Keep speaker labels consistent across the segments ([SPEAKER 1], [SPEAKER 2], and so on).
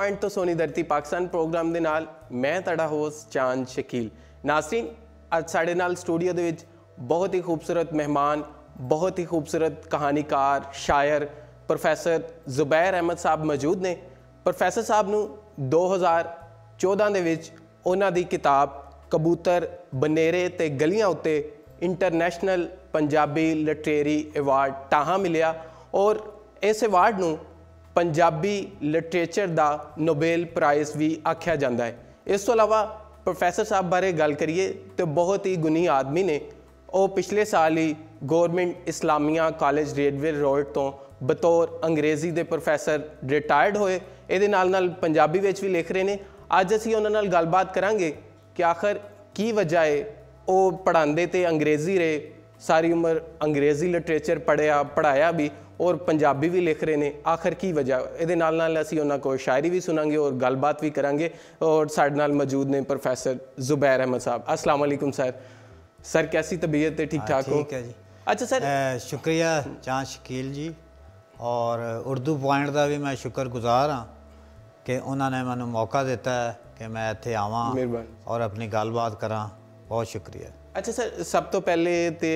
[SPEAKER 1] Point तो सोनी धरती Pakistan programme के नाल मैं तुहाडा होस्ट चांद शकील। नाज़रीन, अज साडे नाल स्टूडियो दे विच बहुत ही खूबसूरत मेहमान, बहुत ही खूबसूरत कहानीकार, शायर प्रोफैसर जुबैर अहमद साहब मौजूद ने। प्रोफैसर साहब नूं 2014 दे विच उन्हां दी किताब कबूतर बनेरे ते गलियां उत्ते इंटरनेशनल पंजाबी लिटरेरी अवार्ड टाहा मिलिया और इस अवार्ड नूं पंजाबी लिटरेचर दा नोबेल प्राइज़ भी आख्या जाता है। इस तो अलावा प्रोफैसर साहब बारे गल करिए तो बहुत ही गुनी आदमी ने। वो पिछले साल ही गौरमेंट इस्लामिया कॉलेज रेडवे रोड तो बतौर अंग्रेज़ी के प्रोफैसर रिटायर्ड होए। ये नाल पंजाबी विच भी लिख रहे हैं। अज असीं उन्हां नाल गलबात करांगे कि आखिर की वजह है वो पढ़ाते तो अंग्रेज़ी रहे, सारी उम्र अंग्रेज़ी लिटरेचर पढ़ाया भी और पंजाबी भी लिख रहे हैं। आखिर की वजह ये नाल असीं उन्हां कोल शायरी भी सुनांगे और गलबात भी करांगे। और साडे नाल मौजूद ने प्रोफैसर जुबैर अहमद साहब। अस्सलाम वालेकुम सर। सर कैसी तबीयत है? ठीक ठाक हो?
[SPEAKER 2] ठीक है जी।
[SPEAKER 1] अच्छा सर,
[SPEAKER 2] शुक्रिया चांद शकील जी और उर्दू पॉइंट का भी मैं शुक्रगुजार हाँ कि उन्होंने मैंने मौका दिता है कि मैं इत्थे आवां और अपनी गलबात करा। बहुत शुक्रिया।
[SPEAKER 1] अच्छा सर, सब तो पहले तो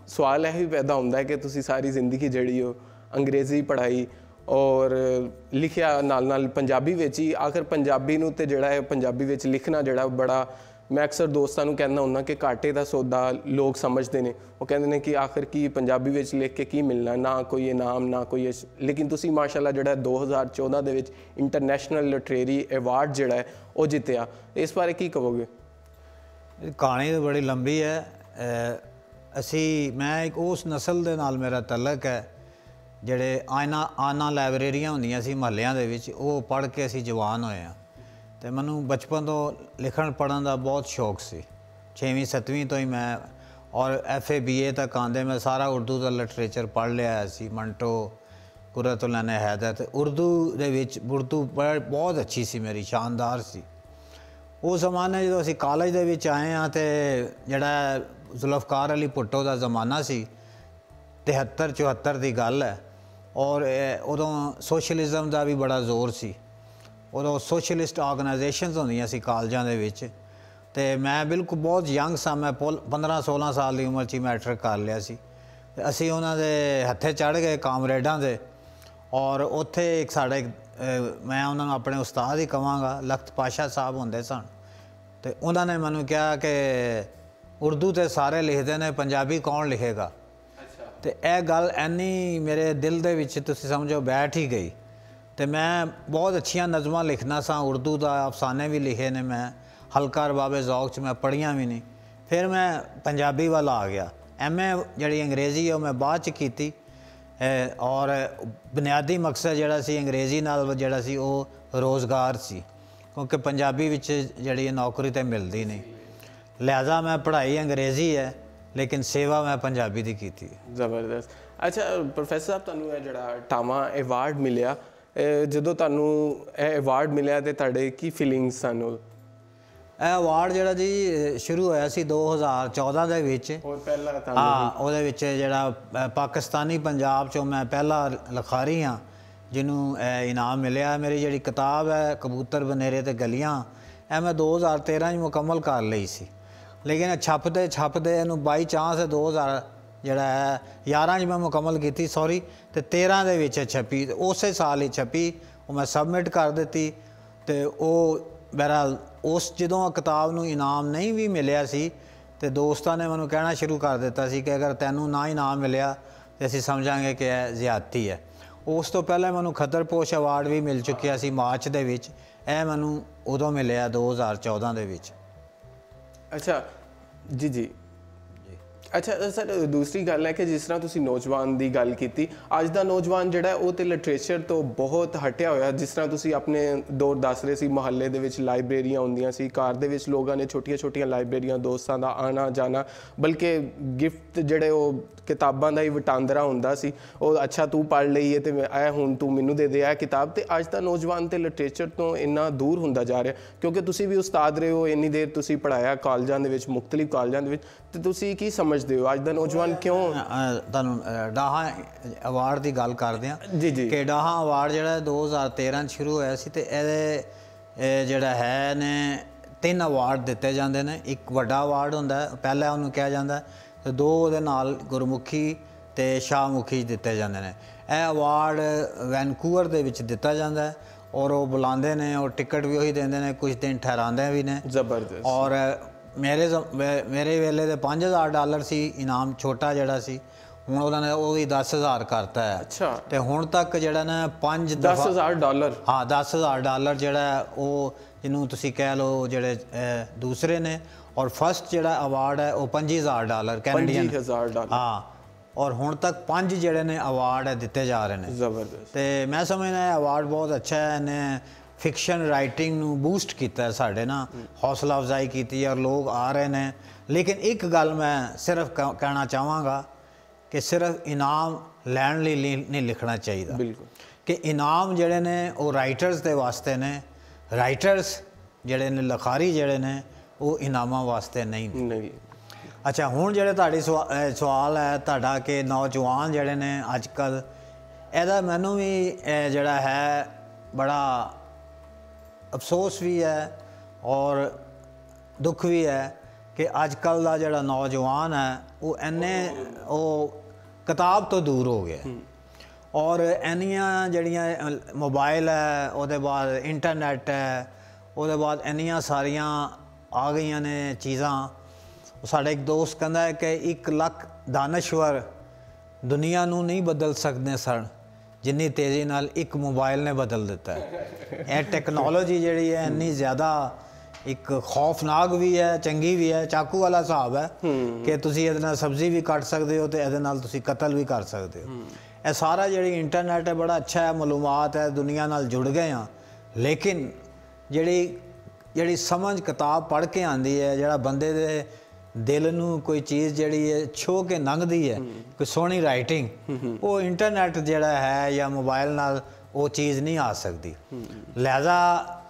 [SPEAKER 1] सवाल यही पैदा होता है कि तुसी सारी जिंदगी जड़ी हो अंग्रेज़ी पढ़ाई और लिखिया नाल पंजाबी विच ही। आखिर पंजाबी नूं ते जिहड़ा है पंजाबी विच लिखना जिहड़ा बड़ा, मैं अक्सर दोस्तों को कहना हुंदा कि घाटे का सौदा लोग समझते हैं। वो कहते हैं कि आखिर की पंजाबी विच लिख के की मिलना, ना कोई इनाम ना कोई लेकिन तुसी माशाअल्लाह जिहड़ा 2014 दे विच इंटरनेशनल लिटरेरी अवार्ड जिहड़ा है वो जितया। इस बारे की कहोगे?
[SPEAKER 2] कहानी तो बड़ी लंबी है। मैं एक उस नस्ल के नाल मेरा तलक है जिहड़े आना लाइब्रेरियां होंदियां सी महल्लियां दे विच, वो पढ़ के असीं जवान होए हैं। तो मैनू बचपन तो लिखण पढ़न का बहुत शौक सी। 6वीं 7वीं तो ही मैं और FA BA तक आंदे मैं सारा उर्दू का लिटरेचर पढ़ लिया सी। मंटो, कुर्रतुल ऐन हैदर, तो उर्दू दे विच उर्दू बहुत अच्छी सी मेरी, शानदार सी। उस जमाने जो असीं कॉलेज दे विच आए हाँ तो जिहड़ा जुल्फकार अली भुट्टो का जमाना सी, 73-74 की गल है। और उदों सोशलिज्म का भी बड़ा जोर सी। उदों सोशलिस्ट ऑर्गेनाइजेशनस होंदियां सी कॉलेजां दे विच। ते मैं बिल्कुल बहुत यंग सा, मैं 15-16 साल की उम्र च मैट्रिक कर लिया सी। असीं उन्हां दे हत्थे चढ़ गए कामरेडां दे और उत्थे एक साढ़े मैं उन्होंने अपने उस्ताद ही कहांगा, लखत पाशा साहब होंदे सन। तो उन्होंने मैनू कहा कि उर्दू तो सारे लिखते हैं, पंजाबी कौन लिखेगा। तो यह गल इन्नी मेरे दिल दे विच तुसीं समझो बैठ ही गई। तो मैं बहुत अच्छियां नज़मां लिखना सा, उर्दू का अफसाने भी लिखे ने मैं, हल्का रबाबे ज़ौक़ च मैं पढ़ियां भी नहीं। फिर मैं पंजाबी वाल आ गया। MA जी अंग्रेज़ी है मैं बाद च कीती और बुनियादी मकसद जिहड़ा सी अंग्रेज़ी नाल जिहड़ा सी वो रोज़गार सी, क्योंकि पंजाबी विच जिहड़ी नौकरी तो मिलती नहीं। लिहाजा मैं पढ़ाई अंग्रेज़ी है लेकिन सेवा मैं पंजाबी दी कीती है।
[SPEAKER 1] ज़बरदस्त। अच्छा प्रोफैसर साहब, तुहानूं ये जिहड़ा टामा अवार्ड मिलिया, जदों तुहानूं ये अवार्ड मिलिया तो तुहाडे की फीलिंग्स सन?
[SPEAKER 2] अवार्ड जिहड़ा जी शुरू होया सी 2014 दे विच। हाँ, उहदे विच जिहड़ा पाकिस्तानी पंजाब चों मैं पहला लिखारी हाँ जिन्हों इनाम मिलिया। मेरी जिहड़ी किताब है कबूतर बनेरे ते गलियां, मैं 2013 मुकम्मल कर लई सी, लेकिन छपते इहनूं बाई चांस 2000 जिहड़ा है 11 मैं मुकम्मल की, सॉरी, तो 13 दे विच छपी। उस साल ही छपी, वो मैं सबमिट कर दी। तो वो बहरहाल उस जदों किताब नूं इनाम नहीं भी मिलिया सी तो दोस्तां ने मैनूं कहना शुरू कर दिता सी कि अगर तैनूं ना इनाम मिलिया तो असीं समझांगे कि यह ज़्यादती है। उस तो पहले मैनूं खतरपोश अवार्ड भी मिल चुकिया सी मार्च दे विच। मैनूं उदों मिलिया 2014 दे विच।
[SPEAKER 1] अच्छा जी। अच्छा सर, दूसरी गल है कि जिस तरह तुसी नौजवान की गल की, अज का नौजवान जिहड़ा है वो तो लिटरेचर तो बहुत हटिया होया। जिस तरह तुसी अपने दौर दस रहे सी, मुहल्ले दे विच लाइब्रेरियां होंदियां सी, घर दे विच लोगों ने छोटियां लाइब्रेरियां, दोस्तों का आना जाना, बल्कि गिफ्ट जिहड़े वो किताबां दा ही वटांदरा हुंदा सी। ਉਹ अच्छा तू पढ़ ਲਈ है तो ऐ हुण तू मैनू दे दे ਇਹ किताब। तो अज का नौजवान तो लिटरेचर तो इन्ना दूर हुंदा जा रहा, क्योंकि तुसी भी उस्ताद रहे हो, इन्नी देर तुसी पढ़ाया कॉलेजां दे विच, मुख्तलिफ कॉलेजां दे विच, ते तुसी की समझ ਸਮਝਦੇ ਹੋ ਅੱਜ ਦਾ ਨੌਜਵਾਨ ਕਿਉਂ
[SPEAKER 2] ਤੁਹਾਨੂੰ ਡਾਹਾ ਅਵਾਰਡ ਦੀ ਗੱਲ ਕਰਦੇ ਹਾਂ
[SPEAKER 1] ਜੀ ਜੀ
[SPEAKER 2] ਕਿ ਡਾਹਾ ਅਵਾਰਡ ਜਿਹੜਾ 2013 'ਚ ਸ਼ੁਰੂ ਹੋਇਆ ਸੀ, ਤੇ ਇਹਦੇ ਜਿਹੜਾ ਹੈ ਨੇ 3 ਅਵਾਰਡ ਦਿੱਤੇ ਜਾਂਦੇ ਨੇ। ਇੱਕ ਵੱਡਾ ਅਵਾਰਡ ਹੁੰਦਾ, ਪਹਿਲਾ ਉਹਨੂੰ ਕਿਹਾ ਜਾਂਦਾ, ਤੇ 2 ਉਹਦੇ ਨਾਲ ਗੁਰਮੁਖੀ ਤੇ ਸ਼ਾਹਮੁਖੀ ਦਿੱਤੇ ਜਾਂਦੇ ਨੇ। ਇਹ ਅਵਾਰਡ ਵੈਨਕੂਵਰ ਦੇ ਵਿੱਚ ਦਿੱਤਾ ਜਾਂਦਾ ਔਰ ਉਹ ਬੁਲਾਉਂਦੇ ਨੇ ਔਰ ਟਿਕਟ ਵੀ ਉਹੀ ਦਿੰਦੇ ਨੇ, ਕੁਝ ਦਿਨ ਠਹਿਰਾਉਂਦੇ ਵੀ ਨੇ।
[SPEAKER 1] ਜ਼ਬਰਦਸਤ।
[SPEAKER 2] ਔਰ ਮੇਰੇ ਵੇਲੇ ਤੇ $5000 ਸੀ ਇਨਾਮ, ਛੋਟਾ ਜਿਹੜਾ ਸੀ। ਹੁਣ ਉਹਨਾਂ ਨੇ ਉਹ ਵੀ 10000 ਕਰਤਾ ਹੈ।
[SPEAKER 1] ਅੱਛਾ।
[SPEAKER 2] ਤੇ ਹੁਣ ਤੱਕ ਜਿਹੜਾ ਨਾ 5
[SPEAKER 1] $10,000
[SPEAKER 2] ਹਾਂ $10,000 ਜਿਹੜਾ ਉਹ ਜਿਹਨੂੰ ਤੁਸੀਂ ਕਹਿ ਲਓ ਜਿਹੜੇ ਦੂਸਰੇ ਨੇ, ਔਰ ਫਸਟ ਜਿਹੜਾ ਅਵਾਰਡ ਹੈ ਉਹ $50,000 ਕੈਨੇਡੀਅਨ।
[SPEAKER 1] $50,000
[SPEAKER 2] ਹਾਂ। ਔਰ ਹੁਣ ਤੱਕ 5 ਜਿਹੜੇ ਨੇ ਅਵਾਰਡ ਦਿੱਤੇ ਜਾ ਰਹੇ ਨੇ।
[SPEAKER 1] ਜ਼ਬਰਦਸਤ।
[SPEAKER 2] ਤੇ ਮੈਂ ਸਮਝਦਾ ਇਹ ਅਵਾਰਡ ਬਹੁਤ ਅੱਛਾ ਹੈ। ਇਹਨੇ ਫਿਕਸ਼ਨ ਰਾਈਟਿੰਗ ਨੂੰ ਬੂਸਟ ਕੀਤਾ, ਸਾਡੇ ਨਾ ਹੌਸਲਾ ਅਫਜ਼ਾਈ ਕੀਤੀ ਔਰ ਲੋਕ ਆ ਰਹੇ ਨੇ। ਲੇਕਿਨ ਇੱਕ ਗੱਲ ਮੈਂ ਸਿਰਫ ਕਹਿਣਾ ਚਾਹਾਂਗਾ ਕਿ ਸਿਰਫ ਇਨਾਮ ਲੈਣ ਲਈ ਨਹੀਂ ਲਿਖਣਾ ਚਾਹੀਦਾ।
[SPEAKER 1] ਬਿਲਕੁਲ।
[SPEAKER 2] ਕਿ ਇਨਾਮ ਜਿਹੜੇ ਨੇ ਉਹ ਰਾਈਟਰਸ ਦੇ ਵਾਸਤੇ ਨੇ। ਰਾਈਟਰਸ ਜਿਹੜੇ ਨੇ, ਲਿਖਾਰੀ ਜਿਹੜੇ ਨੇ, ਉਹ ਇਨਾਮਾਂ ਵਾਸਤੇ ਨਹੀਂ। ਅੱਛਾ, ਹੁਣ ਜਿਹੜੇ ਤੁਹਾਡੀ ਸਵਾਲ ਹੈ ਤੁਹਾਡਾ ਕਿ ਨੌਜਵਾਨ ਜਿਹੜੇ ਨੇ ਅੱਜ ਕੱਲ੍ਹ, ਇਹਦਾ ਮੈਨੂੰ ਵੀ ਜਿਹੜਾ ਹੈ ਬੜਾ ਅਫਸੋਸ ਵੀ ਹੈ ਔਰ ਦੁੱਖ ਵੀ ਹੈ ਕਿ ਅੱਜ ਕੱਲ੍ਹ ਦਾ ਜਿਹੜਾ ਨੌਜਵਾਨ ਹੈ ਉਹ ਕਿਤਾਬ ਤੋਂ ਦੂਰ ਹੋ ਗਿਆ। ਔਰ ਇੰਨੀਆਂ ਜਿਹੜੀਆਂ ਮੋਬਾਈਲ ਹੈ, ਉਹਦੇ ਬਾਅਦ ਇੰਟਰਨੈਟ ਹੈ, ਉਹਦੇ ਬਾਅਦ ਇੰਨੀਆਂ ਸਾਰੀਆਂ ਆ ਗਈਆਂ ਨੇ ਚੀਜ਼ਾਂ। ਸਾਡਾ ਇੱਕ ਦੋਸਤ ਕਹਿੰਦਾ ਹੈ ਕਿ 1 ਲੱਖ ਦਾਨਸ਼ਵਰ ਦੁਨੀਆ ਨੂੰ ਨਹੀਂ ਬਦਲ ਸਕਦੇ ਸਨ ਜਿੰਨੀ ਤੇਜ਼ੀ ਨਾਲ ਇੱਕ ਮੋਬਾਈਲ ਨੇ ਬਦਲ ਦਿੱਤਾ ਹੈ। ਇਹ ਟੈਕਨੋਲੋਜੀ ਜਿਹੜੀ ਹੈ ਇੰਨੀ ਜ਼ਿਆਦਾ ਇੱਕ ਖੌਫਨਾਕ ਵੀ ਹੈ, ਚੰਗੀ ਵੀ ਹੈ। ਚਾਕੂ ਵਾਲਾ ਹਿਸਾਬ ਹੈ ਕਿ ਤੁਸੀਂ ਇਹਦੇ ਨਾਲ ਸਬਜ਼ੀ ਵੀ ਕੱਟ ਸਕਦੇ ਹੋ ਤੇ ਇਹਦੇ ਨਾਲ ਤੁਸੀਂ ਕਤਲ ਵੀ ਕਰ ਸਕਦੇ ਹੋ। ਇਹ ਸਾਰਾ ਜਿਹੜੀ ਇੰਟਰਨੈਟ ਹੈ ਬੜਾ ਅੱਛਾ ਹੈ, ਮਾਲੂਮਾਤ ਹੈ, ਦੁਨੀਆ ਨਾਲ ਜੁੜ ਗਏ ਹਾਂ। ਲੇਕਿਨ ਜਿਹੜੀ ਸਮਝ ਕਿਤਾਬ ਪੜ੍ਹ ਕੇ ਆਉਂਦੀ ਹੈ, ਜਿਹੜਾ ਬੰਦੇ ਦੇ ਦਿਲ ਨੂੰ ਕੋਈ ਚੀਜ਼ ਜਿਹੜੀ ਹੈ ਛੋਹ ਕੇ ਲੰਘਦੀ ਹੈ, ਕੋਈ ਸੋਹਣੀ ਰਾਈਟਿੰਗ, ਉਹ ਇੰਟਰਨੈਟ ਜਿਹੜਾ ਹੈ ਜਾਂ ਮੋਬਾਈਲ ਨਾਲ ਉਹ ਚੀਜ਼ ਨਹੀਂ ਆ ਸਕਦੀ। ਲਿਹਾਜ਼ਾ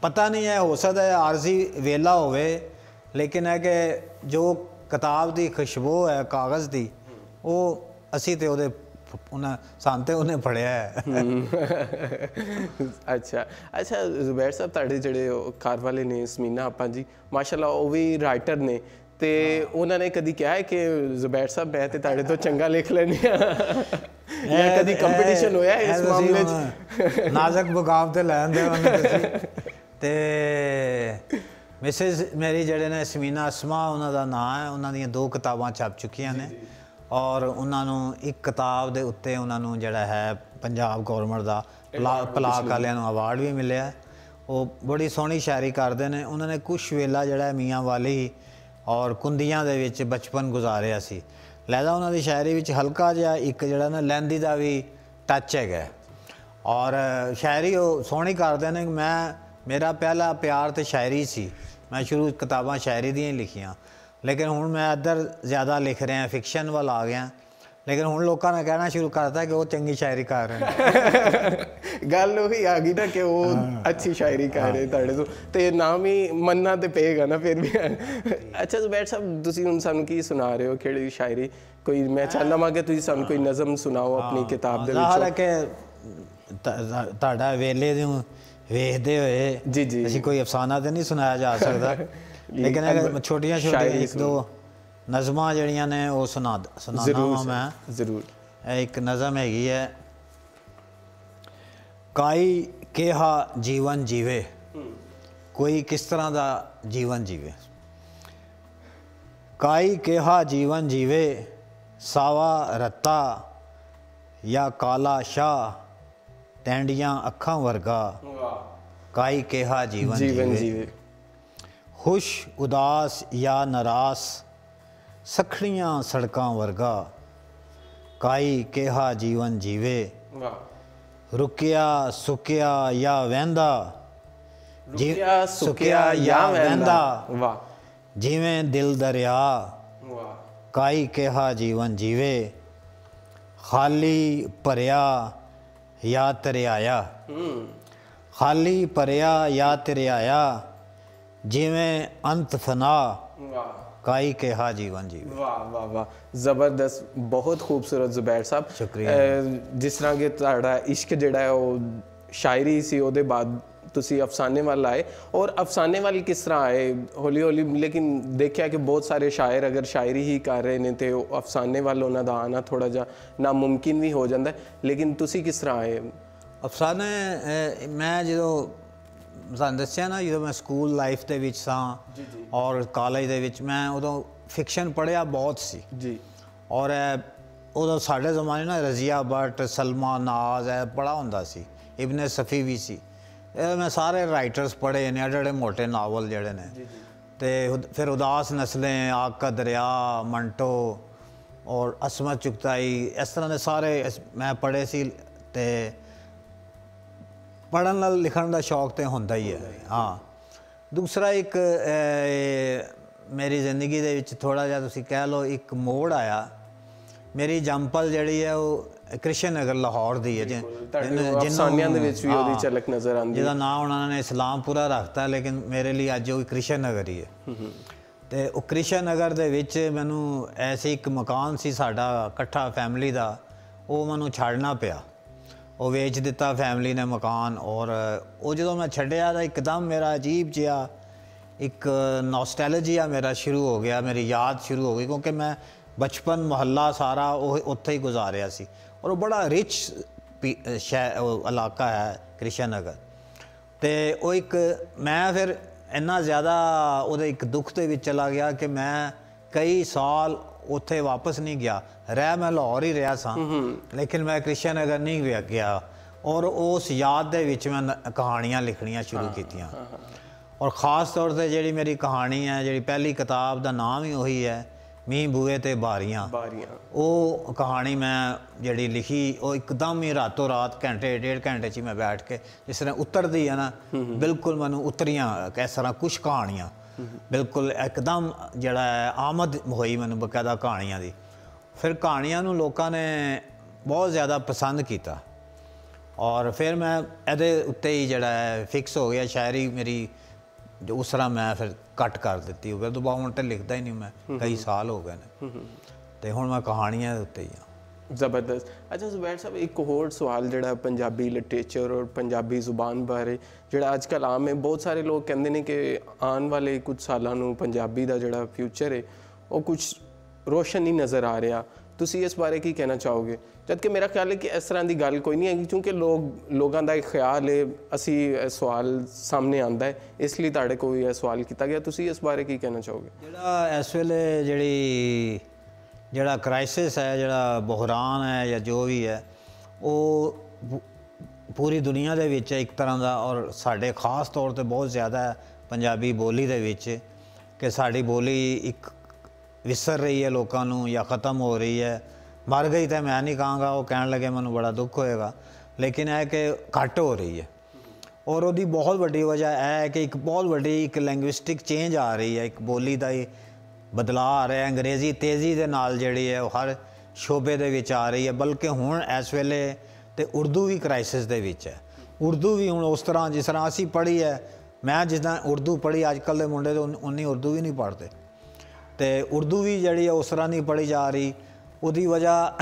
[SPEAKER 2] ਪਤਾ ਨਹੀਂ ਹੈ, ਹੋ ਸਕਦਾ ਹੈ ਆਰਜ਼ੀ ਵੇਲਾ ਹੋਵੇ, ਲੇਕਿਨ ਹੈ ਕਿ ਜੋ ਕਿਤਾਬ ਦੀ ਖੁਸ਼ਬੂ ਹੈ ਕਾਗਜ਼ ਦੀ, ਉਹ ਅਸੀਂ ਤੇ ਸਾਨੂੰ ਤੇ ਉਹਨੇ ਫੜਿਆ ਹੈ।
[SPEAKER 1] ਅੱਛਾ ਜ਼ੁਬੈਰ ਸਾਹਿਬ, ਤੁਹਾਡੇ ਜਿਹੜੇ ਘਰ ਵਾਲੇ ਨੇ ਸਮੀਨਾ ਆਪਾ ਜੀ, ਮਾਸ਼ਾਅੱਲਾ ਉਹ ਵੀ ਰਾਈਟਰ ਨੇ, ਤੇ ਉਹਨਾਂ ਨੇ ਕਦੀ ਕਿਹਾ ਹੈ ਕਿ ਜ਼ੁਬੈਰ ਸਾਹਿਬ ਮੈਂ ਤੇ ਤੁਹਾਡੇ ਤੋਂ ਚੰਗਾ ਲਿਖ ਲੈਂਦੀ ਹਾਂ, ਜਾਂ ਕਦੀ ਕੰਪੀਟੀਸ਼ਨ ਹੋਇਆ ਇਸ ਮਾਮਲੇ 'ਚ?
[SPEAKER 2] ਨਾਜ਼ੁਕ ਮੁਕਾਮ ਤੇ ਲੈਣ ਦੇ ਤੁਸੀਂ। ਤੇ ਮਿਸਿਸ ਮੇਰੀ ਜਿਹੜੇ ਨੇ ਸਮੀਨਾ ਅਸਮਾ ਉਹਨਾਂ ਦਾ ਨਾਂ ਹੈ, ਉਹਨਾਂ ਦੀਆਂ 2 ਕਿਤਾਬਾਂ ਛਪ ਚੁੱਕੀਆਂ ਨੇ ਔਰ ਉਹਨਾਂ ਨੂੰ ਇੱਕ ਕਿਤਾਬ ਦੇ ਉੱਤੇ ਉਹਨਾਂ ਨੂੰ ਜਿਹੜਾ ਹੈ ਪੰਜਾਬ ਗੌਰਮੈਂਟ ਦਾ ਪਲਾਕ ਵਾਲਿਆਂ ਨੂੰ ਅਵਾਰਡ ਵੀ ਮਿਲਿਆ। ਉਹ ਬੜੀ ਸੋਹਣੀ ਸ਼ਾਇਰੀ ਕਰਦੇ ਨੇ। ਉਹਨਾਂ ਨੇ ਕੁਛ ਵੇਲਾ ਜਿਹੜਾ ਮੀਆਂ ਵਾਲੀ ਔਰ ਕੁੰਦੀਆਂ ਦੇ ਵਿੱਚ ਬਚਪਨ ਗੁਜ਼ਾਰਿਆ ਸੀ। ਲਿਹਾਜ਼ਾ ਉਹਨਾਂ ਦੀ ਸ਼ਾਇਰੀ ਵਿੱਚ ਹਲਕਾ ਜਿਹਾ ਇੱਕ ਜਿਹੜਾ ਨਾ ਲਹਿੰਦੀ ਦਾ ਵੀ ਟੱਚ ਹੈਗਾ ਔਰ ਸ਼ਾਇਰੀ ਉਹ ਸੋਹਣੀ ਕਰਦੇ ਨੇ। ਮੇਰਾ ਪਹਿਲਾ ਪਿਆਰ ਤੇ ਸ਼ਾਇਰੀ ਸੀ। ਮੈਂ ਸ਼ੁਰੂ ਕਿਤਾਬਾਂ ਸ਼ਾਇਰੀ ਦੀਆਂ ਹੀ ਲਿਖੀਆਂ, ਲੇਕਿਨ ਹੁਣ ਮੈਂ ਇੱਧਰ ਜ਼ਿਆਦਾ ਲਿਖ ਰਿਹਾ, ਫਿਕਸ਼ਨ ਵੱਲ ਆ ਗਿਆ। ਲੇਕਿਨ ਹੁਣ ਲੋਕਾਂ ਨੇ ਕਹਿਣਾ ਸ਼ੁਰੂ ਕਰਤਾ ਕਿ ਉਹ ਚੰਗੀ ਸ਼ਾਇਰੀ ਕਰ ਰਹੇ ਨੇ।
[SPEAKER 1] ਗੱਲ ਉਹੀ ਆ ਗਈ ਨਾ ਕਿ ਉਹ ਅੱਛੀ ਸ਼ਾਇਰੀ ਕਰ ਰਹੇ ਤੁਹਾਡੇ ਤੋਂ, ਤੇ ਨਾਮ ਹੀ ਮੰਨਣਾ ਤੇ ਪਏਗਾ ਨਾ ਫਿਰ ਵੀ। ਅੱਛਾ ਜ਼ੁਬੈਰ ਸਾਹਿਬ, ਤੁਸੀਂ ਹੁਣ ਸਾਨੂੰ ਕੀ ਸੁਣਾ ਰਹੇ ਹੋ, ਕਿਹੜੀ ਸ਼ਾਇਰੀ? ਕੋਈ ਮੈਂ ਚਾਹੁੰਦਾ ਵਾਂ ਕਿ ਤੁਸੀਂ ਸਾਨੂੰ ਕੋਈ ਨਜ਼ਮ ਸੁਣਾਓ ਆਪਣੀ ਕਿਤਾਬ ਦੇ
[SPEAKER 2] ਵਿੱਚੋਂ। ਕਿ ਤੁਹਾਡਾ ਵੇਲੇ ਨੂੰ ਵੇਖਦੇ ਹੋਏ
[SPEAKER 1] ਜੀ
[SPEAKER 2] ਅਸੀਂ ਕੋਈ ਅਫਸਾਨਾ ਤੇ ਨਹੀਂ ਸੁਣਾਇਆ ਜਾ ਸਕਦਾ, ਲੇਕਿਨ ਛੋਟੀਆਂ 1-2 ਨਜ਼ਮਾਂ ਜਿਹੜੀਆਂ ਨੇ ਉਹ ਸੁਣਾਉਂਦਾ ਵਾਂ ਮੈਂ ਜ਼ਰੂਰ। ਇਹ ਇੱਕ ਨਜ਼ਮ ਹੈਗੀ ਹੈ, ਕਾਈ ਕਿਹਾ ਜੀਵਨ ਜੀਵੇ, ਕੋਈ ਕਿਸ ਤਰ੍ਹਾਂ ਦਾ ਜੀਵਨ ਜੀਵੇ। ਕਾਈ ਕਿਹਾ ਜੀਵਨ ਜੀਵੇ, ਸਾਵਾ ਰੱਤਾ ਜਾਂ ਕਾਲਾ ਸ਼ਾਹ, ਟੈਂਡੀਆਂ ਅੱਖਾਂ ਵਰਗਾ। ਕਾਈ ਕਿਹਾ ਜੀਵਨ ਜੀਵੇ, ਖੁਸ਼ ਉਦਾਸ ਜਾਂ ਨਰਾਸ, ਸਖੜੀਆਂ ਸੜਕਾਂ ਵਰਗਾ। ਕਾਈ ਕਿਹਾ ਜੀਵਨ ਜੀਵੇ, ਰੁਕਿਆ ਸੁੱਕਿਆ ਜਾਂ ਵਹਿੰਦਾ, ਸੁੱਕਿਆ ਜਾਂ ਵਹਿੰਦਾ, ਜਿਵੇਂ ਦਿਲ ਦਰਿਆ। ਕਾਈ ਕਿਹਾ ਜੀਵਨ ਜੀਵੇ, ਖਾਲੀ ਭਰਿਆ ਜਾਂ ਤਰਿਆਇਆ, ਖਾਲੀ ਭਰਿਆ ਜਾਂ ਤਰਿਆਇਆ, ਜਿਵੇਂ ਅੰਤ ਫਨਾ। ਕਾਈ ਕਿਹਾ ਜੀਵਨ ਜੀ।
[SPEAKER 1] ਵਾਹ ਵਾਹ ਵਾਹ, ਜ਼ਬਰਦਸਤ, ਬਹੁਤ ਖੂਬਸੂਰਤ ਜ਼ੁਬੈਰ ਸਾਹਿਬ।
[SPEAKER 2] ਸ਼ੁਕਰੀਆ।
[SPEAKER 1] ਜਿਸ ਤਰ੍ਹਾਂ ਕਿ ਤੁਹਾਡਾ ਇਸ਼ਕ ਜਿਹੜਾ ਹੈ ਉਹ ਸ਼ਾਇਰੀ ਸੀ, ਉਹਦੇ ਬਾਅਦ ਤੁਸੀਂ ਅਫਸਾਨੇ ਵੱਲ ਆਏ, ਔਰ ਅਫਸਾਨੇ ਵੱਲ ਕਿਸ ਤਰ੍ਹਾਂ ਆਏ ਹੌਲੀ ਹੌਲੀ? ਲੇਕਿਨ ਦੇਖਿਆ ਕਿ ਬਹੁਤ ਸਾਰੇ ਸ਼ਾਇਰ ਅਗਰ ਸ਼ਾਇਰੀ ਹੀ ਕਰ ਰਹੇ ਨੇ ਤੇ ਉਹ ਅਫਸਾਨੇ ਵੱਲ ਉਹਨਾਂ ਦਾ ਆਉਣਾ ਥੋੜ੍ਹਾ ਜਿਹਾ ਨਾਮੁਮਕਿਨ ਵੀ ਹੋ ਜਾਂਦਾ, ਲੇਕਿਨ ਤੁਸੀਂ ਕਿਸ ਤਰ੍ਹਾਂ ਆਏ?
[SPEAKER 2] ਅਫਸਾਨੇ ਮੈਂ ਜਦੋਂ ਤੁਹਾਨੂੰ ਦੱਸਿਆ ਨਾ, ਜਦੋਂ ਮੈਂ ਸਕੂਲ ਲਾਈਫ ਦੇ ਵਿੱਚ ਸਾਂ ਔਰ ਕਾਲਜ ਦੇ ਵਿੱਚ, ਮੈਂ ਉਦੋਂ ਫਿਕਸ਼ਨ ਪੜ੍ਹਿਆ ਬਹੁਤ ਸੀ
[SPEAKER 1] ਜੀ।
[SPEAKER 2] ਔਰ ਉਦੋਂ ਸਾਡੇ ਜ਼ਮਾਨੇ ਨਾਲ ਰਜ਼ੀਆ ਭੱਟ, ਸਲਮਾ ਨਾਜ਼ ਬੜਾ ਹੁੰਦਾ ਸੀ, ਇਬਨ ਸਫੀ ਵੀ ਸੀ। ਇਹ ਮੈਂ ਸਾਰੇ ਰਾਈਟਰਸ ਪੜ੍ਹੇ ਨੇ, ਐਡੇ ਮੋਟੇ ਨਾਵਲ ਜਿਹੜੇ ਨੇ। ਤੇ ਫਿਰ ਉਦਾਸ ਨਸलें, आग का दरिया, ਮੰਟੋ ਔਰ ਅਸਮਤ ਚੁਗਤਾਈ, ਇਸ ਤਰ੍ਹਾਂ ਦੇ ਸਾਰੇ ਮੈਂ ਪੜ੍ਹੇ ਸੀ। ਤੇ ਪੜ੍ਹਨ ਨਾਲ ਲਿਖਣ ਦਾ ਸ਼ੌਕ ਤੇ ਹੁੰਦਾ ਹੀ ਹੈ। ਹਾਂ, ਦੂਸਰਾ ਇੱਕ ਮੇਰੀ ਜ਼ਿੰਦਗੀ ਦੇ ਵਿੱਚ ਥੋੜ੍ਹਾ ਜਿਹਾ ਤੁਸੀਂ ਕਹਿ ਲਓ ਇੱਕ ਮੋੜ ਆਇਆ। ਮੇਰੀ ਜੰਮਪਲ ਜਿਹੜੀ ਹੈ ਉਹ ਕ੍ਰਿਸ਼ਨ ਨਗਰ ਲਾਹੌਰ ਦੀ ਹੈ,
[SPEAKER 1] ਅਫਸਾਨਿਆਂ ਦੇ ਵਿੱਚ ਵੀ ਉਹਦੀ ਝਲਕ ਨਜ਼ਰ ਆਉਂਦੀ,
[SPEAKER 2] ਜਿਹਦਾ ਨਾਂ ਉਹਨਾਂ ਨੇ ਇਸਲਾਮਪੁਰਾ ਰੱਖਤਾ, ਲੇਕਿਨ ਮੇਰੇ ਲਈ ਅੱਜ ਉਹ ਕ੍ਰਿਸ਼ਨ ਨਗਰ ਹੀ ਹੈ। ਤੇ ਉਹ ਕ੍ਰਿਸ਼ਨ ਨਗਰ ਦੇ ਵਿੱਚ ਮੈਨੂੰ ਐਸੀ ਇੱਕ ਮਕਾਨ ਸੀ ਸਾਡਾ ਇਕੱਠਾ ਫੈਮਿਲੀ ਦਾ, ਉਹ ਮੈਨੂੰ ਛੱਡਣਾ ਪਿਆ। ਉਹ ਵੇਚ ਦਿੱਤਾ ਫੈਮਿਲੀ ਨੇ ਮਕਾਨ। ਔਰ ਉਹ ਜਦੋਂ ਮੈਂ ਛੱਡਿਆ ਤਾਂ ਇੱਕਦਮ ਮੇਰਾ ਅਜੀਬ ਜਿਹਾ ਇੱਕ ਨੌਸਟੈਲਜੀਆ ਮੇਰਾ ਸ਼ੁਰੂ ਹੋ ਗਿਆ, ਮੇਰੀ ਯਾਦ ਸ਼ੁਰੂ ਹੋ ਗਈ, ਕਿਉਂਕਿ ਮੈਂ ਬਚਪਨ ਮੁਹੱਲਾ ਸਾਰਾ ਉਹ ਉੱਥੇ ਹੀ ਗੁਜ਼ਾਰਿਆ ਸੀ। ਔਰ ਉਹ ਬੜਾ ਰਿਚ ਇਲਾਕਾ ਹੈ ਕ੍ਰਿਸ਼ਨ ਨਗਰ। ਤੇ ਉਹ ਇੱਕ ਮੈਂ ਫਿਰ ਇੰਨਾ ਜ਼ਿਆਦਾ ਉਹਦੇ ਇੱਕ ਦੁੱਖ ਦੇ ਵਿੱਚ ਚਲਾ ਗਿਆ ਕਿ ਮੈਂ ਕਈ ਸਾਲ ਉੱਥੇ ਵਾਪਸ ਨਹੀਂ ਗਿਆ। ਰਹਿ ਮੈਂ ਲਾਹੌਰ ਹੀ ਰਿਹਾ ਸਾਂ, ਲੇਕਿਨ ਮੈਂ ਕ੍ਰਿਸ਼ਨ ਨਗਰ ਨਹੀਂ ਗਿਆ। ਔਰ ਉਸ ਯਾਦ ਦੇ ਵਿੱਚ ਮੈਂ ਕਹਾਣੀਆਂ ਲਿਖਣੀਆਂ ਸ਼ੁਰੂ ਕੀਤੀਆਂ। ਔਰ ख़ास तौर ਤੇ ਜਿਹੜੀ ਮੇਰੀ ਕਹਾਣੀ ਹੈ, ਜਿਹੜੀ ਪਹਿਲੀ ਕਿਤਾਬ ਦਾ ਨਾਮ ਹੀ ਉਹੀ ਹੈ, ਮੀਂਹ ਬੂਏ ਤੇ ਬਾਰੀਆਂ। ਉਹ ਕਹਾਣੀ ਮੈਂ ਜਿਹੜੀ ਲਿਖੀ ਉਹ ਇੱਕਦਮ ਹੀ ਰਾਤੋਂ ਰਾਤ ਘੰਟੇ ਡੇਢ ਘੰਟੇ 'ਚ ਮੈਂ ਬੈਠ ਕੇ ਜਿਸ ਤਰ੍ਹਾਂ ਉਤਰਦੀ ਹੈ ਨਾ, ਬਿਲਕੁਲ ਮੈਨੂੰ ਉਤਰੀਆਂ ਇਸ ਤਰ੍ਹਾਂ ਕੁਛ ਕਹਾਣੀਆਂ ਬਿਲकुल एकदम ਜਿਹੜਾ ਆਮਦ ਹੋਈ ਮੈਨੂੰ ਬਕਾਇਦਾ ਕਹਾਣੀਆਂ ਦੀ। ਫਿਰ ਕਹਾਣੀਆਂ ਨੂੰ ਲੋਕਾਂ ਨੇ ਬਹੁਤ ਜ਼ਿਆਦਾ ਪਸੰਦ ਕੀਤਾ ਔਰ ਫਿਰ ਮੈਂ ਇਹਦੇ ਉੱਤੇ ਹੀ ਜਿਹੜਾ ਫਿਕਸ ਹੋ ਗਿਆ। ਸ਼ਾਇਰੀ ਮੇਰੀ ਜੋ ਉਸ ਤਰ੍ਹਾਂ ਮੈਂ ਫਿਰ ਕੱਟ ਕਰ ਦਿੱਤੀ। ਫਿਰ ਦੁਬਾਰਾ ਹੁਣ ਤਾਂ ਲਿਖਦਾ ਹੀ ਨਹੀਂ ਮੈਂ, ਕਈ ਸਾਲ ਹੋ ਗਏ ਨੇ ਤੇ ਹੁਣ ਮੈਂ ਕਹਾਣੀਆਂ ਦੇ ਉੱਤੇ ਹੀ ਹਾਂ।
[SPEAKER 1] ਜ਼ਬਰਦਸਤ। ਅੱਛਾ ਜ਼ੁਬੈਰ ਸਾਹਿਬ, ਇੱਕ ਹੋਰ ਸਵਾਲ ਜਿਹੜਾ ਪੰਜਾਬੀ ਲਿਟਰੇਚਰ ਔਰ ਪੰਜਾਬੀ ਜ਼ੁਬਾਨ ਬਾਰੇ ਜਿਹੜਾ ਅੱਜ ਕੱਲ੍ਹ ਆਮ ਹੈ, ਬਹੁਤ ਸਾਰੇ ਲੋਕ ਕਹਿੰਦੇ ਨੇ ਕਿ ਆਉਣ ਵਾਲੇ ਕੁਝ ਸਾਲਾਂ ਨੂੰ ਪੰਜਾਬੀ ਦਾ ਜਿਹੜਾ ਫਿਊਚਰ ਹੈ ਉਹ ਕੁਝ ਰੋਸ਼ਨ ਨਹੀਂ ਨਜ਼ਰ ਆ ਰਿਹਾ। ਤੁਸੀਂ ਇਸ ਬਾਰੇ ਕੀ ਕਹਿਣਾ ਚਾਹੋਗੇ? ਜਦਕਿ ਮੇਰਾ ਖਿਆਲ ਹੈ ਕਿ ਇਸ ਤਰ੍ਹਾਂ ਦੀ ਗੱਲ ਕੋਈ ਨਹੀਂ ਹੈਗੀ, ਕਿਉਂਕਿ ਲੋਕਾਂ ਦਾ ਇੱਕ ਖਿਆਲ ਹੈ, ਅਸੀਂ ਸਵਾਲ ਸਾਹਮਣੇ ਆਉਂਦਾ ਹੈ, ਇਸ ਲਈ ਤੁਹਾਡੇ ਕੋਲ ਇਹ ਸਵਾਲ ਕੀਤਾ ਗਿਆ। ਤੁਸੀਂ ਇਸ ਬਾਰੇ ਕੀ ਕਹਿਣਾ ਚਾਹੋਗੇ?
[SPEAKER 2] ਜਿਹੜਾ ਇਸ ਵੇਲੇ ਜਿਹੜਾ ਕ੍ਰਾਈਸਿਸ ਹੈ, ਜਿਹੜਾ ਬੁਹਰਾਨ ਹੈ ਜਾਂ ਜੋ ਵੀ ਹੈ, ਉਹ ਪੂਰੀ ਦੁਨੀਆ ਦੇ ਵਿੱਚ ਇੱਕ ਤਰ੍ਹਾਂ ਦਾ ਔਰ ਸਾਡੇ ਖਾਸ ਤੌਰ ਤੇ ਬਹੁਤ ਜ਼ਿਆਦਾ ਹੈ ਪੰਜਾਬੀ ਬੋਲੀ ਦੇ ਵਿੱਚ ਕਿ ਸਾਡੀ ਬੋਲੀ ਇੱਕ ਵਿਸਰ ਰਹੀ ਹੈ ਲੋਕਾਂ ਨੂੰ ਜਾਂ ख़त्म ਹੋ ਰਹੀ ਹੈ। ਮਰ ਗਈ ਤਾਂ ਮੈਂ ਨਹੀਂ ਕਹਾਂਗਾ, ਉਹ ਕਹਿਣ ਲੱਗੇ ਮੈਨੂੰ ਬੜਾ ਦੁੱਖ ਹੋਏਗਾ, ਲੇਕਿਨ ਇਹ ਕਿ ਘੱਟ ਹੋ ਰਹੀ ਹੈ। ਔਰ ਉਹਦੀ ਬਹੁਤ ਵੱਡੀ ਵਜ੍ਹਾ ਇਹ ਹੈ ਕਿ ਇੱਕ ਬਹੁਤ ਵੱਡੀ ਇੱਕ ਲੈਂਗੁਇਸਟਿਕ ਚੇਂਜ ਆ ਰਹੀ ਹੈ, ਇੱਕ ਬੋਲੀ ਦਾ ਹੀ ਬਦਲਾਅ ਆ ਰਿਹਾ। ਅੰਗਰੇਜ਼ੀ ਤੇਜ਼ੀ ਦੇ ਨਾਲ ਜਿਹੜੀ ਹੈ ਉਹ ਹਰ ਸ਼ੋਬੇ ਦੇ ਵਿੱਚ ਆ ਰਹੀ ਹੈ, ਬਲਕਿ ਹੁਣ ਇਸ ਵੇਲੇ ਤੇ ਉਰਦੂ ਵੀ ਕ੍ਰਾਈਸਿਸ ਦੇ ਵਿੱਚ ਹੈ। ਉਰਦੂ ਵੀ ਹੁਣ ਉਸ ਤਰ੍ਹਾਂ ਜਿਸ ਤਰ੍ਹਾਂ ਅਸੀਂ ਪੜ੍ਹੀ ਹੈ, ਮੈਂ ਜਿੱਦਾਂ ਉਰਦੂ ਪੜ੍ਹੀ, ਅੱਜ ਕੱਲ੍ਹ ਦੇ ਮੁੰਡੇ ਤਾਂ ਉਨੀ ਉਰਦੂ ਵੀ ਨਹੀਂ ਪੜ੍ਹਦੇ, ਤੇ ਉਰਦੂ ਵੀ ਜਿਹੜੀ ਹੈ ਉਸ ਤਰ੍ਹਾਂ ਨਹੀਂ ਪੜ੍ਹੀ ਜਾ ਰਹੀ। ਉਹਦੀ ਵਜ੍ਹਾ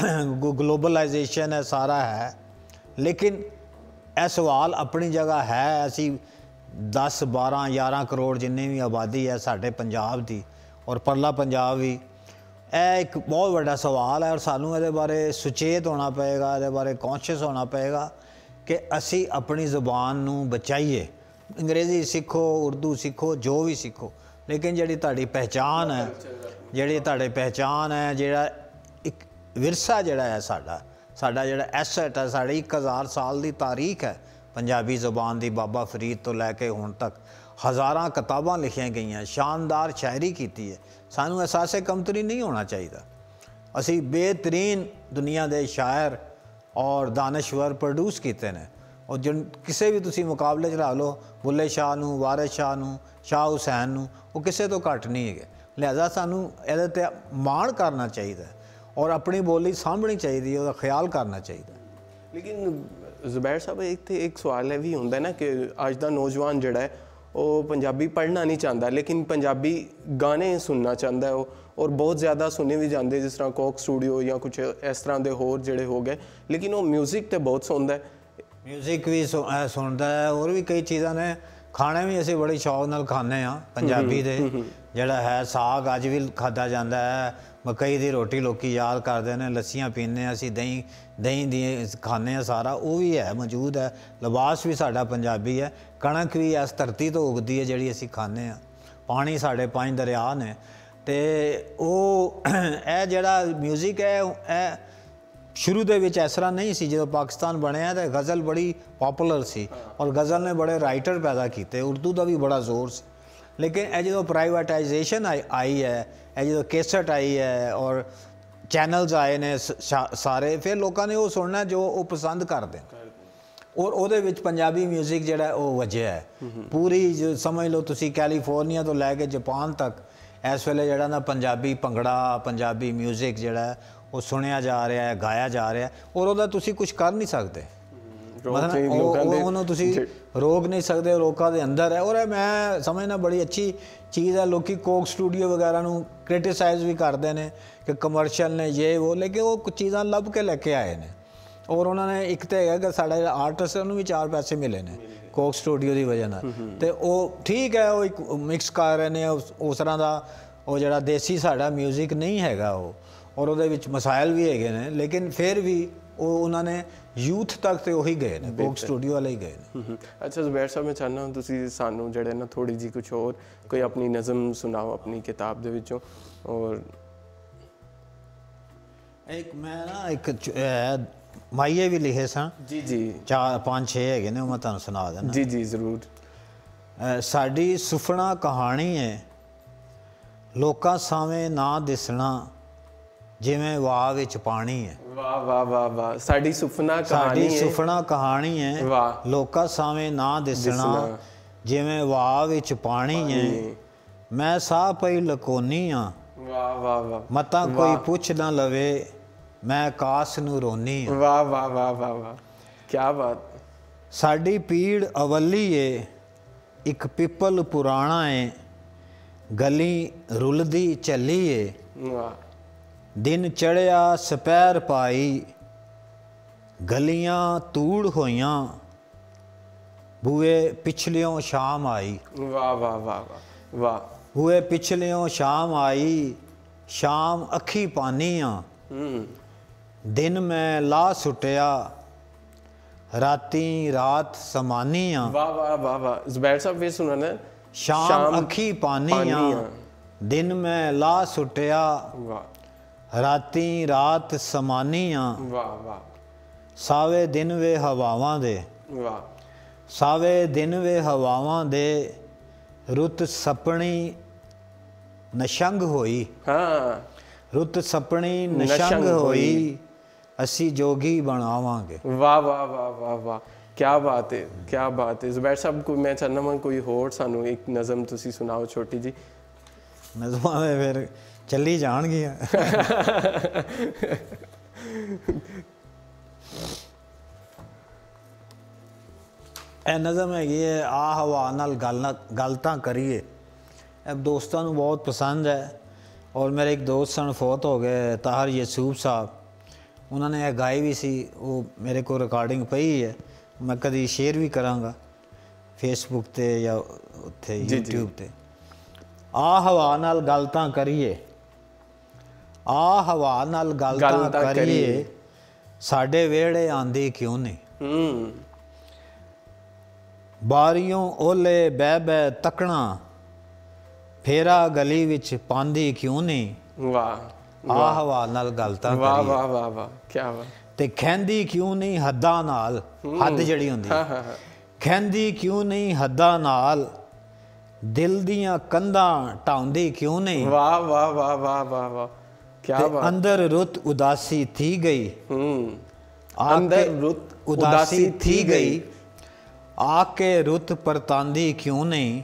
[SPEAKER 2] ਗਲੋਬਲਾਈਜੇਸ਼ਨ ਹੈ, ਸਾਰਾ ਹੈ। ਲੇਕਿਨ ਇਹ ਸਵਾਲ ਆਪਣੀ ਜਗ੍ਹਾ ਹੈ। ਅਸੀਂ 10, 12, 11 ਕਰੋੜ ਜਿੰਨੀ ਵੀ ਆਬਾਦੀ ਹੈ ਸਾਡੇ ਪੰਜਾਬ ਦੀ ਔਰ ਪਰਲਾ ਪੰਜਾਬ ਵੀ, ਇਹ ਇੱਕ ਬਹੁਤ ਵੱਡਾ ਸਵਾਲ ਹੈ ਔਰ ਸਾਨੂੰ ਇਹਦੇ ਬਾਰੇ ਸੁਚੇਤ ਹੋਣਾ ਪਏਗਾ, ਇਹਦੇ ਬਾਰੇ ਕੌਨਸ਼ੀਅਸ ਹੋਣਾ ਪਏਗਾ ਕਿ ਅਸੀਂ ਆਪਣੀ ਜ਼ੁਬਾਨ ਨੂੰ ਬਚਾਈਏ। ਅੰਗਰੇਜ਼ੀ ਸਿੱਖੋ, ਉਰਦੂ ਸਿੱਖੋ, ਜੋ ਵੀ ਸਿੱਖੋ, ਲੇਕਿਨ ਜਿਹੜੀ ਤੁਹਾਡੀ ਪਹਿਚਾਨ ਹੈ, ਜਿਹੜੀ ਤੁਹਾਡੀ ਪਹਿਚਾਨ ਹੈ, ਜਿਹੜਾ ਇੱਕ ਵਿਰਸਾ ਜਿਹੜਾ ਹੈ ਸਾਡਾ ਜਿਹੜਾ ਐਸੈਟ ਹੈ, ਸਾਡੀ 1000 ਸਾਲ ਦੀ ਤਾਰੀਖ ਹੈ ਪੰਜਾਬੀ ਜ਼ੁਬਾਨ ਦੀ। ਬਾਬਾ ਫਰੀਦ ਤੋਂ ਲੈ ਕੇ ਹੁਣ ਤੱਕ ਹਜ਼ਾਰਾਂ ਕਿਤਾਬਾਂ ਲਿਖੀਆਂ ਗਈਆਂ, ਸ਼ਾਨਦਾਰ ਸ਼ਾਇਰੀ ਕੀਤੀ ਹੈ। ਸਾਨੂੰ ਅਹਿਸਾਸੇ ਕਮਤਰੀ ਨਹੀਂ ਹੋਣਾ ਚਾਹੀਦਾ। ਅਸੀਂ ਬਿਹਤਰੀਨ ਦੁਨੀਆ ਦੇ ਸ਼ਾਇਰ ਔਰ ਦਾਨਸ਼ਵਰ ਪ੍ਰੋਡਿਊਸ ਕੀਤੇ ਨੇ ਔਰ ਜਿਨ ਕਿਸੇ ਵੀ ਤੁਸੀਂ ਮੁਕਾਬਲੇ 'ਚ ਲਾ ਲਓ, ਬੁੱਲੇ ਸ਼ਾਹ ਨੂੰ, ਵਾਰਿਸ ਸ਼ਾਹ ਨੂੰ, ਸ਼ਾਹ ਹੁਸੈਨ ਨੂੰ, ਉਹ ਕਿਸੇ ਤੋਂ ਘੱਟ ਨਹੀਂ ਹੈਗੇ। ਲਿਹਾਜ਼ਾ ਸਾਨੂੰ ਇਹਦੇ 'ਤੇ ਮਾਣ ਕਰਨਾ ਚਾਹੀਦਾ ਔਰ ਆਪਣੀ ਬੋਲੀ ਸਾਂਭਣੀ ਚਾਹੀਦੀ ਹੈ, ਉਹਦਾ ਖਿਆਲ ਕਰਨਾ ਚਾਹੀਦਾ।
[SPEAKER 1] ਲੇਕਿਨ ਜ਼ੁਬੈਰ ਸਾਹਿਬ, ਇੱਥੇ ਇੱਕ ਸਵਾਲ ਇਹ ਵੀ ਹੁੰਦਾ ਨਾ ਕਿ ਅੱਜ ਦਾ ਨੌਜਵਾਨ ਜਿਹੜਾ ਹੈ ਉਹ ਪੰਜਾਬੀ ਪੜ੍ਹਨਾ ਨਹੀਂ ਚਾਹੁੰਦਾ, ਲੇਕਿਨ ਪੰਜਾਬੀ ਗਾਣੇ ਸੁਣਨਾ ਚਾਹੁੰਦਾ ਹੈ ਉਹ, ਔਰ ਬਹੁਤ ਜ਼ਿਆਦਾ ਸੁਣੇ ਵੀ ਜਾਂਦੇ, ਜਿਸ ਤਰ੍ਹਾਂ ਕੋਕ ਸਟੂਡੀਓ ਜਾਂ ਕੁਝ ਇਸ ਤਰ੍ਹਾਂ ਦੇ ਹੋਰ ਜਿਹੜੇ ਹੋ ਗਏ, ਲੇਕਿਨ ਉਹ ਮਿਊਜ਼ਿਕ ਤੇ ਬਹੁਤ ਸੁਣਦਾ ਹੈ।
[SPEAKER 2] ਮਿਊਜ਼ਿਕ ਵੀ ਸੁਣਦਾ ਹੈ, ਹੋਰ ਵੀ ਕਈ ਚੀਜ਼ਾਂ ਨੇ। ਖਾਣੇ ਵੀ ਅਸੀਂ ਬੜੇ ਸ਼ੌਕ ਨਾਲ ਖਾਂਦੇ ਹਾਂ ਪੰਜਾਬੀ ਦੇ। ਜਿਹੜਾ ਹੈ ਸਾਗ ਅੱਜ ਵੀ ਖਾਧਾ ਜਾਂਦਾ ਹੈ, ਮਕਈ ਦੀ ਰੋਟੀ ਲੋਕੀ ਯਾਦ ਕਰਦੇ ਨੇ, ਲੱਸੀਆਂ ਪੀਂਦੇ ਹਾਂ ਅਸੀਂ, ਦਹੀਂ ਦੀ ਖਾਂਦੇ ਹਾਂ, ਸਾਰਾ ਉਹ ਵੀ ਹੈ ਮੌਜੂਦ ਹੈ। ਲਿਬਾਸ ਵੀ ਸਾਡਾ ਪੰਜਾਬੀ ਹੈ। ਕਣਕ ਵੀ ਇਸ ਧਰਤੀ ਤੋਂ ਉਗਦੀ ਹੈ ਜਿਹੜੀ ਅਸੀਂ ਖਾਂਦੇ ਹਾਂ। ਪਾਣੀ ਸਾਡੇ 5 ਦਰਿਆ ਨੇ। ਅਤੇ ਉਹ ਇਹ ਜਿਹੜਾ ਮਿਊਜ਼ਿਕ ਹੈ ਇਹ ਸ਼ੁਰੂ ਦੇ ਵਿੱਚ ਇਸ ਤਰ੍ਹਾਂ ਨਹੀਂ ਸੀ। ਜਦੋਂ ਪਾਕਿਸਤਾਨ ਬਣਿਆ ਤਾਂ ਗਜ਼ਲ ਬੜੀ ਪੋਪੂਲਰ ਸੀ, ਔਰ ਗਜ਼ਲ ਨੇ ਬੜੇ ਰਾਈਟਰ ਪੈਦਾ ਕੀਤੇ, ਉਰਦੂ ਦਾ ਵੀ ਬੜਾ ਜ਼ੋਰ ਸੀ। ਲੇਕਿਨ ਇਹ ਜਦੋਂ ਪ੍ਰਾਈਵੇਟਾਈਜੇਸ਼ਨ ਆਈ ਹੈ, ਇਹ ਜਦੋਂ ਕੇਸਟ ਆਈ ਹੈ ਔਰ ਚੈਨਲਸ ਆਏ ਨੇ ਸਾਰੇ, ਫਿਰ ਲੋਕਾਂ ਨੇ ਉਹ ਸੁਣਨਾ ਜੋ ਉਹ ਪਸੰਦ ਕਰਦੇ, ਔਰ ਉਹਦੇ ਵਿੱਚ ਪੰਜਾਬੀ ਮਿਊਜ਼ਿਕ ਜਿਹੜਾ ਉਹ ਵੱਜਿਆ ਹੈ। ਪੂਰੀ ਸਮਝ ਲਓ ਤੁਸੀਂ ਕੈਲੀਫੋਰਨੀਆ ਤੋਂ ਲੈ ਕੇ ਜਾਪਾਨ ਤੱਕ ਇਸ ਵੇਲੇ ਜਿਹੜਾ ਨਾ ਪੰਜਾਬੀ ਭੰਗੜਾ, ਪੰਜਾਬੀ ਮਿਊਜ਼ਿਕ ਜਿਹੜਾ ਉਹ ਸੁਣਿਆ ਜਾ ਰਿਹਾ ਹੈ, ਗਾਇਆ ਜਾ ਰਿਹਾ, ਔਰ ਉਹਦਾ ਤੁਸੀਂ ਕੁਝ ਕਰ ਨਹੀਂ ਸਕਦੇ। ਮਤਲਬ ਉਹਨੂੰ ਤੁਸੀਂ ਰੋਕ ਨਹੀਂ ਸਕਦੇ, ਲੋਕਾਂ ਦੇ ਅੰਦਰ ਹੈ। ਔਰ ਮੈਂ ਸਮਝਣਾ ਬੜੀ ਅੱਛੀ ਚੀਜ਼ ਹੈ। ਲੋਕੀ ਕੋਕ ਸਟੂਡੀਓ ਵਗੈਰਾ ਨੂੰ ਕ੍ਰਿਟਿਸਾਈਜ਼ ਵੀ ਕਰਦੇ ਨੇ ਕਿ ਕਮਰਸ਼ੀਅਲ ਨੇ ਇਹ ਉਹ, ਲੇਕਿਨ ਉਹ ਕੁਝ ਚੀਜ਼ਾਂ ਲੱਭ ਕੇ ਲੈ ਕੇ ਆਏ ਨੇ, ਔਰ ਉਹਨਾਂ ਨੇ ਇੱਕ ਤਾਂ ਹੈਗਾ ਕਿ ਸਾਡਾ ਜਿਹੜਾ ਆਰਟਿਸਟ ਹੈ ਉਹਨੂੰ ਵੀ 4 ਪੈਸੇ ਮਿਲੇ ਨੇ ਕੋਕ ਸਟੂਡੀਓ ਦੀ ਵਜ੍ਹਾ ਨਾਲ। ਅਤੇ ਉਹ ਠੀਕ ਹੈ, ਉਹ ਇੱਕ ਮਿਕਸ ਕਰ ਰਹੇ ਨੇ ਉਸ ਤਰ੍ਹਾਂ ਦਾ। ਉਹ ਜਿਹੜਾ ਦੇਸੀ ਸਾਡਾ ਮਿਊਜ਼ਿਕ ਨਹੀਂ ਹੈਗਾ ਉਹ, ਔਰ ਉਹਦੇ ਵਿੱਚ ਮਸਾਇਲ ਵੀ ਹੈਗੇ ਨੇ, ਲੇਕਿਨ ਫਿਰ ਵੀ ਉਹ ਉਹਨਾਂ ਨੇ ਯੂਥ ਤੱਕ ਤੇ ਉਹੀ ਗਏ ਨੇ, ਕੋਕ ਸਟੂਡੀਓ ਵਾਲੇ ਹੀ ਗਏ ਨੇ।
[SPEAKER 1] ਅੱਛਾ ਜ਼ੁਬੈਰ ਸਾਹਿਬ, ਮੈਂ ਚਾਹੁੰਦਾ ਹਾਂ ਤੁਸੀਂ ਸਾਨੂੰ ਜਿਹੜੇ ਨਾ ਥੋੜ੍ਹੀ ਜਿਹੀ ਕੁਛ ਹੋਰ ਕੋਈ ਆਪਣੀ ਨਜ਼ਮ ਸੁਣਾਓ ਆਪਣੀ ਕਿਤਾਬ ਦੇ ਵਿੱਚੋਂ। ਔਰ ਇੱਕ
[SPEAKER 2] ਮੈਂ ਨਾ ਇੱਕ ਮਾਈਏ ਵੀ ਲਿਖੇ ਸਾਂ
[SPEAKER 1] ਜੀ ਜੀ
[SPEAKER 2] 4 5 6 ਹੈਗੇ ਨੇ, ਉਹ ਮੈਂ ਤੁਹਾਨੂੰ ਸੁਣਾ ਦਿੰਦਾ।
[SPEAKER 1] ਜੀ ਜੀ ਜ਼ਰੂਰ।
[SPEAKER 2] ਸਾਡੀ ਸੁਫਨਾ ਕਹਾਣੀ ਹੈ, ਲੋਕਾਂ ਸਾਹਮਣੇ ਨਾ ਦਿਸਣਾ ਜਿਵੇਂ ਵਾਹ ਵਿੱਚ ਪਾਣੀ ਹੈ।
[SPEAKER 1] ਵਾਹ ਵਾਹ ਵਾਹ ਵਾਹ, ਸਾਡੀ ਸੁਫਨਾ ਕਹਾਣੀ ਹੈ,
[SPEAKER 2] ਸਾਡੀ ਸੁਫਨਾ ਕਹਾਣੀ ਹੈ,
[SPEAKER 1] ਵਾਹ,
[SPEAKER 2] ਲੋਕਾਂ ਸਾਹਮਣੇ ਨਾ ਦਿਸਣਾ ਜਿਵੇਂ ਵਾਹ ਵਿੱਚ ਪਾਣੀ ਹੈ। ਮੈਂ ਸਾਹ ਪਈ ਲਕੋਨੀ ਹਾਂ,
[SPEAKER 1] ਵਾਹ ਵਾਹ ਵਾਹ,
[SPEAKER 2] ਮਤਾਂ ਕੋਈ ਪੁੱਛ ਨਾ ਲਵੇ, ਮੈਂ ਕਾਸ ਨੂੰ ਰੋਨੀ ਹਾਂ।
[SPEAKER 1] ਵਾਹ ਵਾਹ ਵਾਹ ਵਾਹ ਵਾਹ, ਕੀ ਬਾਤ।
[SPEAKER 2] ਸਾਡੀ ਪੀੜ ਅਵੱਲੀ ਏ, ਇੱਕ ਪਿੱਪਲ ਪੁਰਾਣਾ ਏ, ਗਲੀ ਰੁਲਦੀ ਚੱਲੀ ਏ।
[SPEAKER 1] ਵਾਹ।
[SPEAKER 2] ਦਿਨ ਚੜ੍ਹਿਆ ਸਪੈਰ ਪਾਈ, ਗਲੀਆਂ ਤੂੜ ਹੋਈਆਂ, ਬੂਏ ਪਿਛਲਿਓਂ ਸ਼ਾਮ ਆਈ।
[SPEAKER 1] ਵਾਹ ਵਾਹ ਵਾਹ ਵਾਹ।
[SPEAKER 2] ਬੂਏ ਪਿਛਲਿਓਂ ਸ਼ਾਮ ਆਈ, ਸ਼ਾਮ ਅੱਖੀ ਪਾਨੀ ਆ, ਦਿਨ ਮੈਂ ਲਾ ਸੁੱਟਿਆ, ਰਾਤੀ ਰਾਤ ਸਮਾਨੀ ਆ।
[SPEAKER 1] ਵਾਹ ਵਾਹ ਵਾਹ ਵਾਹ। ਜ਼ੁਬੈਰ ਸਾਹਿਬ ਵੀ ਸੁਣਾ ਨਾ।
[SPEAKER 2] ਸ਼ਾਮ ਅੱਖੀ ਪਾਨੀ ਆ, ਦਿਨ ਮੈਂ ਲਾ ਸੁੱਟਿਆ,
[SPEAKER 1] ਵਾਹ,
[SPEAKER 2] ਰਾਤੀ ਰਾਤ ਸਮਾਨੀ ਆ।
[SPEAKER 1] ਵਾਹ ਵਾਹ।
[SPEAKER 2] ਸਾਵੇ ਦਿਨ ਵੇ ਹਵਾਵਾਂ ਦੇ,
[SPEAKER 1] ਵਾਹ,
[SPEAKER 2] ਸਾਵੇ ਦਿਨ ਵੇ ਹਵਾਵਾਂ ਦੇ, ਰੁੱਤ ਸਪਣੀ ਨਸ਼ੰਗ ਹੋਈ।
[SPEAKER 1] ਹਾਂ,
[SPEAKER 2] ਰੁੱਤ ਸਪਣੀ ਨਸ਼ੰਗ ਹੋਈ, ਅਸੀਂ ਜੋਗੀ ਬਣਾਵਾਂਗੇ।
[SPEAKER 1] ਵਾਹ ਵਾਹ ਵਾਹ ਵਾਹ ਵਾਹ, ਕੀ ਬਾਤ ਹੈ, ਕੀ ਬਾਤ ਹੈ। ਜ਼ੁਬੈਰ ਸਾਹਿਬ ਕੋਈ ਮੈਂ ਚਾਹੁੰਦਾ ਹਾਂ ਕੋਈ ਹੋਰ ਸਾਨੂੰ ਇੱਕ ਨਜ਼ਮ ਤੁਸੀਂ ਸੁਣਾਓ ਛੋਟੀ ਜੀ।
[SPEAKER 2] ਨਜ਼ਮਾਂ ਦੇ ਫਿਰ ਚੱਲੀ ਜਾਣਗੀਆਂ। ਇਹ ਨਜ਼ਮ ਹੈਗੀ ਹੈ, ਆ ਹਵਾ ਨਾਲ ਗੱਲ ਤਾਂ ਕਰੀਏ। ਇਹ ਦੋਸਤਾਂ ਨੂੰ ਬਹੁਤ ਪਸੰਦ ਹੈ, ਔਰ ਮੇਰੇ ਇੱਕ ਦੋਸਤ ਸਨ, ਫੌਤ ਹੋ ਗਏ, ਤਾਹਰ ਯਸੂਫ ਸਾਹਿਬ, ਉਹਨਾਂ ਨੇ ਇਹ ਗਾਈ ਵੀ ਸੀ। ਉਹ ਮੇਰੇ ਕੋਲ ਰਿਕਾਰਡਿੰਗ ਪਈ ਹੈ, ਮੈਂ ਕਦੀ ਸ਼ੇਅਰ ਵੀ ਕਰਾਂਗਾ ਫੇਸਬੁੱਕ 'ਤੇ ਜਾਂ ਉੱਥੇ ਯੂਟਿਊਬ 'ਤੇ। ਆ ਹਵਾ ਨਾਲ ਗੱਲ ਤਾਂ ਕਰੀਏ, ਆ ਹਵਾ ਨਾਲ ਗੱਲ ਤਾਂ ਕਰੀਏ, ਸਾਡੇ ਵਿਹੜੇ ਆਂਦੀ ਕਿਉਂ ਨਹੀਂ। ਬਾਰੀਓਂ ਓਲੇ ਬਹਿ ਬਹਿ ਤੱਕਣਾ, ਫੇਰਾ ਗਲੀ ਵਿੱਚ ਪਾਉਂਦੀ ਕਿਉਂ ਨਹੀਂ।
[SPEAKER 1] ਵਾਹ।
[SPEAKER 2] ਆ ਹਵਾ ਨਾਲ ਗੱਲ ਤਾਂ ਕਰੀਏ।
[SPEAKER 1] ਵਾਹ ਵਾਹ ਵਾਹ ਵਾਹ, ਕੀ ਬਾਤ।
[SPEAKER 2] ਤੇ ਖੈਂਦੀ ਕਿਉਂ ਨਹੀਂ ਹੱਦਾਂ ਨਾਲ, ਹੱਦ ਜਿਹੜੀ ਹੁੰਦੀ ਹੈ, ਖੈਂਦੀ ਕਿਉਂ ਨਹੀਂ ਹੱਦਾਂ ਨਾਲ, ਦਿਲ ਦੀਆਂ ਕੰਧਾਂ ਢਾਉਂਦੀ ਕਿਉਂ ਨਹੀਂ।
[SPEAKER 1] ਵਾਹ ਵਾਹ ਵਾਹ ਵਾਹ ਵਾਹ ਵਾਹ, ਕੀ ਬਾਤ।
[SPEAKER 2] ਅੰਦਰ ਰੁੱਤ ਉਦਾਸੀ ਥੀ ਗਈ,
[SPEAKER 1] ਅੰਦਰ ਰੁੱਤ
[SPEAKER 2] ਉਦਾਸੀ ਥੀ ਗਈ, ਆ ਕੇ ਰੁੱਤ ਪਰਤਾਂਦੀ ਕਿਉਂ ਨਹੀਂ।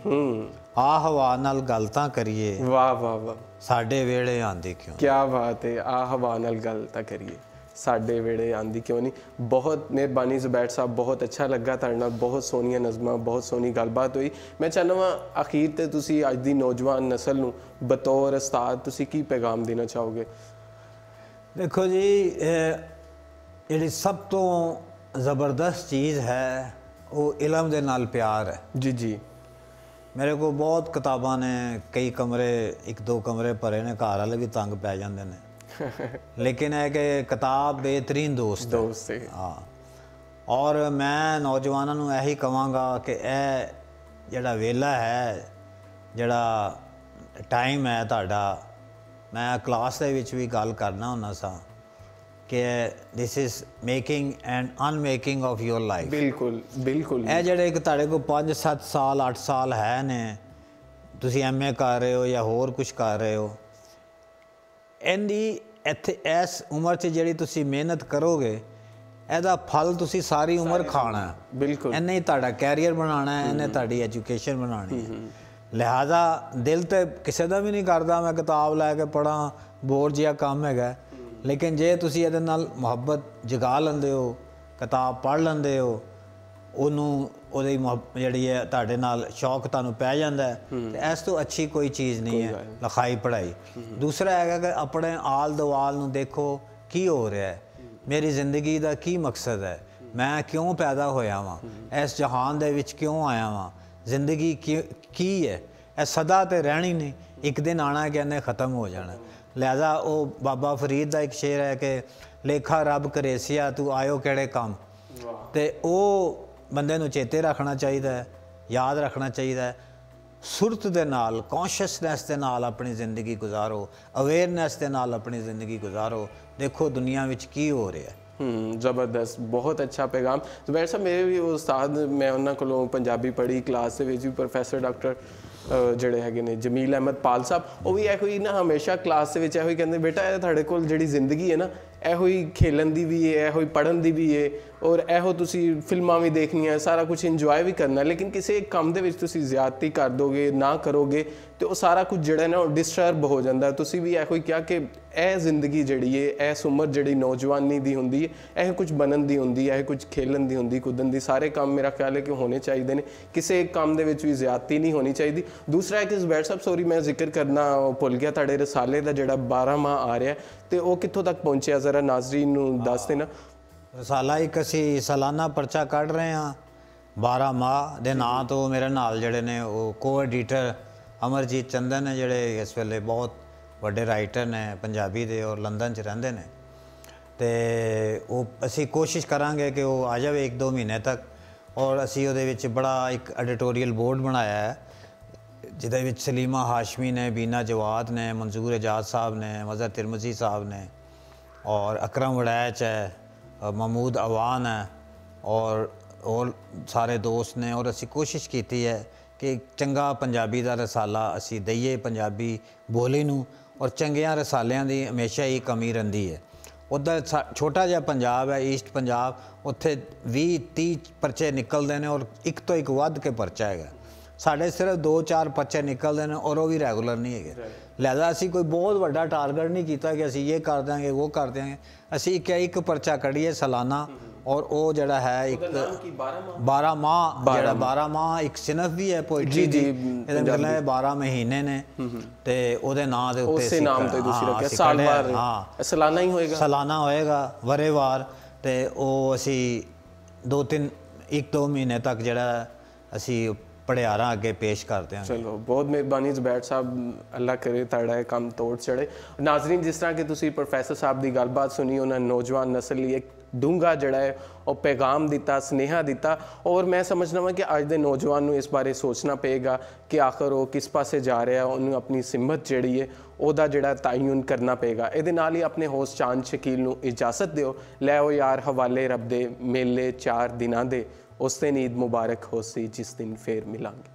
[SPEAKER 2] ਆ ਹਵਾ ਨਾਲ ਗੱਲ ਤਾਂ ਕਰੀਏ।
[SPEAKER 1] ਵਾਹ ਵਾਹ ਵਾਹ,
[SPEAKER 2] ਸਾਡੇ ਵੇਲੇ ਆਂਦੀ ਕਿਉਂ।
[SPEAKER 1] ਕੀ ਬਾਤ ਹੈ, ਆ ਹਵਾ ਨਾਲ ਗੱਲ ਤਾਂ ਕਰੀਏ। ਸਾਡੇ ਵੇੜੇ ਆਂਦੀ ਕਿਉਂ ਨਹੀਂ। ਬਹੁਤ ਮਿਹਰਬਾਨੀ ਜ਼ੁਬੈਰ ਸਾਹਿਬ, ਬਹੁਤ ਅੱਛਾ ਲੱਗਾ ਤੁਹਾਡੇ ਨਾਲ, ਬਹੁਤ ਸੋਹਣੀਆਂ ਨਜ਼ਮਾਂ, ਬਹੁਤ ਸੋਹਣੀ ਗੱਲਬਾਤ ਹੋਈ। ਮੈਂ ਚਾਹੁੰਦਾ ਵਾਂ ਅਖੀਰ ਤੇ ਤੁਸੀਂ ਅੱਜ ਦੀ ਨੌਜਵਾਨ ਨਸਲ ਨੂੰ ਬਤੌਰ ਉਸਤਾਦ ਤੁਸੀਂ ਕੀ ਪੈਗਾਮ ਦੇਣਾ ਚਾਹੋਗੇ?
[SPEAKER 2] ਦੇਖੋ ਜੀ, ਜਿਹੜੀ ਸਭ ਤੋਂ ਜ਼ਬਰਦਸਤ ਚੀਜ਼ ਹੈ ਉਹ ਇਲਮ ਦੇ ਨਾਲ ਪਿਆਰ ਹੈ।
[SPEAKER 1] ਜੀ ਜੀ।
[SPEAKER 2] ਮੇਰੇ ਕੋਲ ਬਹੁਤ ਕਿਤਾਬਾਂ ਨੇ, ਕਈ ਕਮਰੇ, 1-2 ਕਮਰੇ ਭਰੇ ਨੇ, ਘਰ ਵਾਲੇ ਵੀ ਤੰਗ ਪੈ ਜਾਂਦੇ ਨੇ ਲੇਕਿਨ ਹੈ ਕਿ ਕਿਤਾਬ ਬਿਹਤਰੀਨ ਦੋਸਤ
[SPEAKER 1] ਹੈ।
[SPEAKER 2] ਹਾਂ, ਔਰ ਮੈਂ ਨੌਜਵਾਨਾਂ ਨੂੰ ਇਹੀ ਕਹਾਂਗਾ ਕਿ ਇਹ ਜਿਹੜਾ ਵੇਲਾ ਹੈ, ਜਿਹੜਾ ਟਾਈਮ ਹੈ ਤੁਹਾਡਾ, ਮੈਂ ਕਲਾਸ ਦੇ ਵਿੱਚ ਵੀ ਗੱਲ ਕਰਨਾ ਹੁੰਦਾ ਸਾਂ ਕਿ this is making and unmaking of your life. ਬਿਲਕੁਲ ਬਿਲਕੁਲ। ਇਹ ਜਿਹੜੇ ਕਿ ਤੁਹਾਡੇ ਕੋਲ 5-7 ਸਾਲ 8 ਸਾਲ ਹੈ ਨੇ, ਤੁਸੀਂ MA ਕਰ ਰਹੇ ਹੋ ਜਾਂ ਹੋਰ ਕੁਝ ਕਰ ਰਹੇ ਹੋ, ਇਹਦੀ ਇੱਥੇ ਇਸ ਉਮਰ 'ਚ ਜਿਹੜੀ ਤੁਸੀਂ ਮਿਹਨਤ ਕਰੋਗੇ ਇਹਦਾ ਫਲ ਤੁਸੀਂ ਸਾਰੀ ਉਮਰ ਖਾਣਾ। ਬਿਲਕੁਲ। ਇਹਨੇ ਹੀ ਤੁਹਾਡਾ ਕੈਰੀਅਰ ਬਣਾਉਣਾ, ਇਹਨੇ ਤੁਹਾਡੀ ਐਜੂਕੇਸ਼ਨ ਬਣਾਉਣੀ ਹੈ। ਲਿਹਾਜ਼ਾ ਦਿਲ ਤੇ ਕਿਸੇ ਦਾ ਵੀ ਨਹੀਂ ਕਰਦਾ ਮੈਂ ਕਿਤਾਬ ਲੈ ਕੇ ਪੜ੍ਹਾਂ, ਬੋਰ ਜਿਹਾ ਕੰਮ ਹੈਗਾ, ਲੇਕਿਨ ਜੇ ਤੁਸੀਂ ਇਹਦੇ ਨਾਲ ਮੁਹੱਬਤ ਜਗਾ ਲੈਂਦੇ ਹੋ, ਕਿਤਾਬ ਪੜ੍ਹ ਲੈਂਦੇ ਹੋ, ਉਹਨੂੰ ਉਹਦੀ ਜਿਹੜੀ ਹੈ ਤੁਹਾਡੇ ਨਾਲ ਸ਼ੌਕ ਤੁਹਾਨੂੰ ਪੈ ਜਾਂਦਾ ਤੇ ਇਸ ਤੋਂ ਅੱਛੀ ਕੋਈ ਚੀਜ਼ ਨਹੀਂ ਹੈ ਲਿਖਾਈ ਪੜ੍ਹਾਈ। ਦੂਸਰਾ ਹੈਗਾ ਕਿ ਆਪਣੇ ਆਲ ਦੁਆਲ ਨੂੰ ਦੇਖੋ, ਕੀ ਹੋ ਰਿਹਾ ਹੈ, ਮੇਰੀ ਜ਼ਿੰਦਗੀ ਦਾ ਕੀ ਮਕਸਦ ਹੈ, ਮੈਂ ਕਿਉਂ ਪੈਦਾ ਹੋਇਆ ਵਾਂ, ਇਸ ਜਹਾਨ ਦੇ ਵਿੱਚ ਕਿਉਂ ਆਇਆ ਵਾਂ, ਜ਼ਿੰਦਗੀ ਕੀ ਹੈ, ਇਹ ਸਦਾ ਤੇ ਰਹਿਣੀ ਨਹੀਂ, ਇੱਕ ਦਿਨ ਆਉਣਾ ਕਿ ਇਹਨੇ ਖ਼ਤਮ ਹੋ ਜਾਣਾ। ਲਿਹਾਜ਼ਾ ਉਹ ਬਾਬਾ ਫਰੀਦ ਦਾ ਇੱਕ ਸ਼ੇਰ ਹੈ ਕਿ ਲੇਖਾ ਰੱਬ ਕਰੇਸਿਆ ਤੂੰ ਆਇਓ ਕਿਹੜੇ ਕੰਮ, ਤੇ ਉਹ ਬੰਦੇ ਨੂੰ ਚੇਤੇ ਰੱਖਣਾ ਚਾਹੀਦਾ ਹੈ, ਯਾਦ ਰੱਖਣਾ ਚਾਹੀਦਾ ਹੈ। ਸੁਰਤ ਦੇ ਨਾਲ, ਕੌਨਸ਼ੀਅਸਨੈਸ ਦੇ ਨਾਲ ਆਪਣੀ ਜ਼ਿੰਦਗੀ ਗੁਜ਼ਾਰੋ, ਅਵੇਅਰਨੈਸ ਦੇ ਨਾਲ ਆਪਣੀ ਜ਼ਿੰਦਗੀ ਗੁਜ਼ਾਰੋ, ਦੇਖੋ ਦੁਨੀਆ ਵਿੱਚ ਕੀ ਹੋ ਰਿਹਾ ਹੈ।
[SPEAKER 1] ਜ਼ਬਰਦਸਤ, ਬਹੁਤ ਅੱਛਾ ਪੈਗਾਮ। ਜ਼ੁਬੈਰ ਸਾਹਿਬ, ਮੇਰੇ ਵੀ ਉਸਤਾਦ, ਮੈਂ ਉਹਨਾਂ ਕੋਲੋਂ ਪੰਜਾਬੀ ਪੜ੍ਹੀ ਕਲਾਸ ਦੇ ਵਿੱਚ ਵੀ, ਪ੍ਰੋਫੈਸਰ ਡਾਕਟਰ ਜਿਹੜੇ ਹੈਗੇ ਨੇ ਜਮੀਲ ਅਹਿਮਦ ਪਾਲ ਸਾਹਿਬ, ਉਹ ਵੀ ਇਹੋ ਹੀ ਨਾ ਹਮੇਸ਼ਾ ਕਲਾਸ ਦੇ ਵਿੱਚ ਇਹੋ ਹੀ ਕਹਿੰਦੇ, ਬੇਟਾ ਇਹ ਤੁਹਾਡੇ ਕੋਲ ਜਿਹੜੀ ਜ਼ਿੰਦਗੀ ਹੈ ਨਾ, ਇਹੋ ਹੀ ਖੇਲਣ ਦੀ ਵੀ ਹੈ, ਇਹੋ ਹੀ ਪੜ੍ਹਨ ਦੀ ਵੀ ਹੈ, ਔਰ ਇਹੋ ਤੁਸੀਂ ਫਿਲਮਾਂ ਵੀ ਦੇਖਣੀਆਂ, ਸਾਰਾ ਕੁਝ ਇੰਜੋਏ ਵੀ ਕਰਨਾ, ਲੇਕਿਨ ਕਿਸੇ ਕੰਮ ਦੇ ਵਿੱਚ ਤੁਸੀਂ ਜ਼ਿਆਦਤੀ ਕਰ ਦੋਗੇ, ਨਾ ਕਰੋਗੇ, ਤੇ ਉਹ ਸਾਰਾ ਕੁਝ ਜਿਹੜਾ ਨਾ ਉਹ ਡਿਸਟਰਬ ਹੋ ਜਾਂਦਾ। ਤੁਸੀਂ ਵੀ ਇਹੋ ਹੀ ਕਿਹਾ ਕਿ ਇਹ ਜ਼ਿੰਦਗੀ ਜਿਹੜੀ ਹੈ, ਇਸ ਉਮਰ ਜਿਹੜੀ ਨੌਜਵਾਨੀ ਦੀ ਹੁੰਦੀ ਹੈ, ਇਹ ਕੁਝ ਬਣਨ ਦੀ ਹੁੰਦੀ ਹੈ, ਇਹ ਕੁਝ ਖੇਲਣ ਦੀ ਹੁੰਦੀ, ਕੁੱਦਣ ਦੀ, ਸਾਰੇ ਕੰਮ ਮੇਰਾ ਖਿਆਲ ਹੈ ਕਿ ਹੋਣੇ ਚਾਹੀਦੇ ਨੇ, ਕਿਸੇ ਇੱਕ ਕੰਮ ਦੇ ਵਿੱਚ ਵੀ ਜ਼ਿਆਦਤੀ ਨਹੀਂ ਹੋਣੀ ਚਾਹੀਦੀ। ਦੂਸਰਾ ਹੈ ਕਿ ਜ਼ੁਬੈਰ ਸਾਹਿਬ, ਸੋਰੀ ਮੈਂ ਜ਼ਿਕਰ ਕਰਨਾ ਭੁੱਲ ਗਿਆ, ਤੁਹਾਡੇ ਰਸਾਲੇ ਦਾ ਜਿਹੜਾ 12 ਮਾਹ ਆ ਰਿਹਾ ਤੇ ਉਹ ਕਿੱਥੋਂ ਤੱਕ ਪਹੁੰਚਿਆ, ਜ਼ਰਾ ਨਾਜ਼ਰੀਨ ਨੂੰ ਦੱਸ ਦੇਣਾ।
[SPEAKER 2] ਰਸਾਲਾ ਇੱਕ ਅਸੀਂ ਸਾਲਾਨਾ ਪਰਚਾ ਕੱਢ ਰਹੇ ਹਾਂ 12 ਮਾਹ ਦੇ ਨਾਂ ਤੋਂ। ਮੇਰੇ ਨਾਲ ਜਿਹੜੇ ਨੇ ਉਹ ਕੋ ਐਡੀਟਰ ਅਮਰਜੀਤ ਚੰਦਨ ਨੇ, ਜਿਹੜੇ ਇਸ ਵੇਲੇ ਬਹੁਤ ਵੱਡੇ ਰਾਈਟਰ ਨੇ ਪੰਜਾਬੀ ਦੇ, ਔਰ ਲੰਦਨ 'ਚ ਰਹਿੰਦੇ ਨੇ, ਤੇ ਉਹ ਅਸੀਂ ਕੋਸ਼ਿਸ਼ ਕਰਾਂਗੇ ਕਿ ਉਹ ਆ ਜਾਵੇ 1-2 ਮਹੀਨੇ ਤੱਕ। ਔਰ ਅਸੀਂ ਉਹਦੇ ਵਿੱਚ ਬੜਾ ਇੱਕ ਐਡੀਟੋਰੀਅਲ ਬੋਰਡ ਬਣਾਇਆ ਹੈ, ਜਿਹਦੇ ਵਿੱਚ ਸਲੀਮਾ ਹਾਸ਼ਮੀ ਨੇ, ਬੀਨਾ ਜਵਾਦ ਨੇ, ਮਨਜ਼ੂਰ ਇਜਾਜ਼ ਸਾਹਿਬ ਨੇ, ਮਜ਼ਹਰ ਤਿਰਮਜ਼ੀ ਸਾਹਿਬ ਨੇ, ਔਰ ਅਕਰਮ ਵੜੈਚ ਹੈ, महमूद अवान है, और सारे दोस्त ने। और असी कोशिश की है कि चंगा पंजाबी का रसाला असी दईए पंजाबी बोली नूं, और चंगियां रसालियां दी हमेशा ही कमी रहिंदी है। उधर छोटा जिहा पंजाब है, ईस्ट पंजाब, उत्थे 20-30 परचे निकलते हैं और एक तो एक वध के परचा है। साढ़े सिर्फ 2-4 परचे निकलते हैं और वो भी रैगूलर नहीं है। लिहाजा असी कोई बहुत बड़ा टारगेट नहीं किया कि असी ये कर देंगे वो कर देंगे। असी एक परचा कढ़िए सालाना, और वो जड़ा है एक 12 माह एक सिनफ भी है पोइट्री दी, मतलब 12 महीने ने, ते ओदे नाम दे उत्ते सालाना होएगा वरेवार, ते ओ असी 2-3 1-2 महीने तक जड़ा असी पढ़ियारा अगे पेश करते हैं।
[SPEAKER 1] चलो, बहुत मेहरबानी ਜ਼ੁਬੈਰ ਸਾਹਿਬ, अल्लाह करे ਤੁਹਾਡਾ ਇਹ ਕੰਮ ਤੋੜ ਚੜੇ। ਨਾਜ਼ਰੀਨ, ਜਿਸ ਤਰ੍ਹਾਂ ਕਿ ਤੁਸੀਂ ਪ੍ਰੋਫੈਸਰ ਸਾਹਿਬ ਦੀ ਗੱਲਬਾਤ ਸੁਣੀ, ਉਹਨਾਂ ਨੌਜਵਾਨ ਨਸਲ ਲਈ ਇੱਕ ਡੂੰਘਾ ਜਿਹੜਾ ਹੈ ਉਹ ਪੈਗਾਮ ਦਿੱਤਾ, ਸੁਨੇਹਾ ਦਿੱਤਾ, ਔਰ ਮੈਂ ਸਮਝਦਾ ਹਾਂ ਕਿ ਅੱਜ ਦੇ ਨੌਜਵਾਨ ਨੂੰ ਇਸ ਬਾਰੇ ਸੋਚਣਾ ਪਏਗਾ ਕਿ ਆਖਰ ਉਹ ਕਿਸ ਪਾਸੇ ਜਾ ਰਿਹਾ, ਉਹਨੂੰ ਆਪਣੀ ਸਿਮਤ ਜਿਹੜੀ ਹੈ ਉਹਦਾ ਜਿਹੜਾ ਤਾਇਨ ਕਰਨਾ ਪਏਗਾ। ਇਹਦੇ ਨਾਲ ਹੀ ਆਪਣੇ ਹੋਸਟ ਚਾਂਦ ਸ਼ਕੀਲ ਨੂੰ ਇਜਾਜ਼ਤ ਦਿਓ। ਲੈ ਆਓ ਯਾਰ ਹਵਾਲੇ ਰੱਬ ਦੇ, ਮੇਲੇ 4 ਦਿਨਾਂ ਦੇ, ਉਸ ਦਿਨ ਈਦ ਮੁਬਾਰਕ ਹੋਸੀ ਜਿਸ ਦਿਨ ਫੇਰ ਮਿਲਾਂਗੇ।